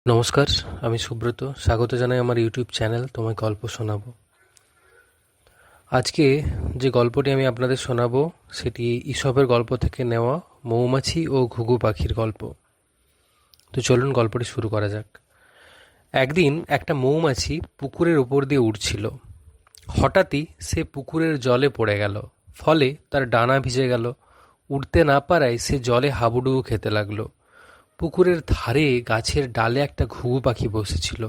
নমস্কার, আমি সুব্রত। স্বাগত জানাই আমার ইউটিউব চ্যানেল তোমায় গল্প শোনাবো। আজকে যে গল্পটি আমি আপনাদের শোনাবো সেটি ঈশপের গল্প থেকে নেওয়া, মৌমাছি ও ঘুঘু পাখির গল্প। তো চলুন গল্পটি শুরু করা যাক। একদিন একটা মৌমাছি পুকুরের উপর দিয়ে উড়ছিল। হঠাৎই সে পুকুরের জলে পড়ে গেল। ফলে তার ডানা ভিজে গেল। উড়তে না পারায় সে জলে হাবুডুবু খেতে লাগলো। পুকুরের ধারে গাছের ডালে একটা ঘুঘু পাখি বসেছিল।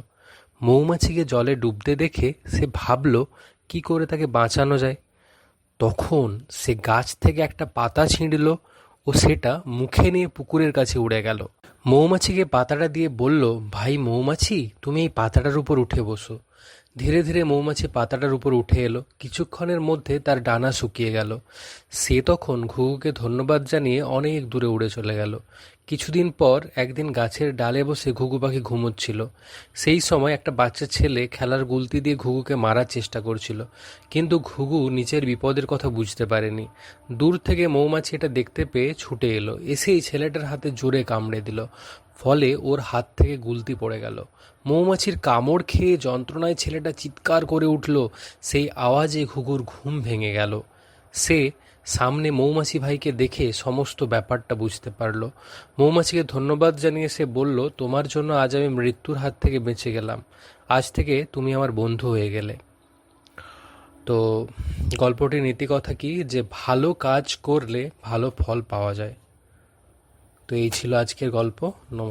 মৌমাছিকে জলে ডুবতে দেখে সে ভাবল কি করে তাকে বাঁচানো যায়। তখন সে গাছ থেকে একটা পাতা ছিঁড়ল ও সেটা মুখে নিয়ে পুকুরের কাছে উড়ে গেল। মৌমাছিকে পাতাটা দিয়ে বলল, ভাই মৌমাছি, তুমি এই পাতাটার উপর উঠে বসো। ধীরে ধীরে মৌমাছি পাতাটার উপর উঠে এলো। কিছুক্ষণের মধ্যে তার ডানা শুকিয়ে গেল। সে তখন ঘুঘুকে ধন্যবাদ জানিয়ে অনেক দূরে উড়ে চলে গেল। কিছুদিন পর একদিন গাছের ডালে বসে ঘুঘু পাখি ঘুমোচ্ছিল। সেই সময় একটা বাচ্চা ছেলে খেলার গুলতি দিয়ে ঘুঘুকে মারার চেষ্টা করছিল, কিন্তু ঘুঘু নিজের বিপদের কথা বুঝতে পারেনি। দূর থেকে মৌমাছি এটা দেখতে পেয়ে ছুটে এলো, এসেই ছেলেটার হাতে জোরে কামড়ে দিল। ফলে ওর হাত থেকে গুলতি পড়ে গেল। মৌমাছির কামড় খেয়ে যন্ত্রণায় ছেলেটা চিৎকার করে উঠল। সেই আওয়াজে ঘুঘুর ঘুম ভেঙে গেল। সে সামনে মৌমাছি ভাইকে দেখে সমস্ত ব্যাপারটা বুঝতে পারল। মৌমাছিকে ধন্যবাদ জানিয়ে সে বলল, তোমার জন্য আজ আমি মৃত্যুর হাত থেকে বেঁচে গেলাম। আজ থেকে তুমি আমার বন্ধু হয়ে গেলে। তো গল্পটির নীতিকথা কি, যে ভালো কাজ করলে ভালো ফল পাওয়া যায়। তো এই ছিল আজকের গল্প। নমস্কার।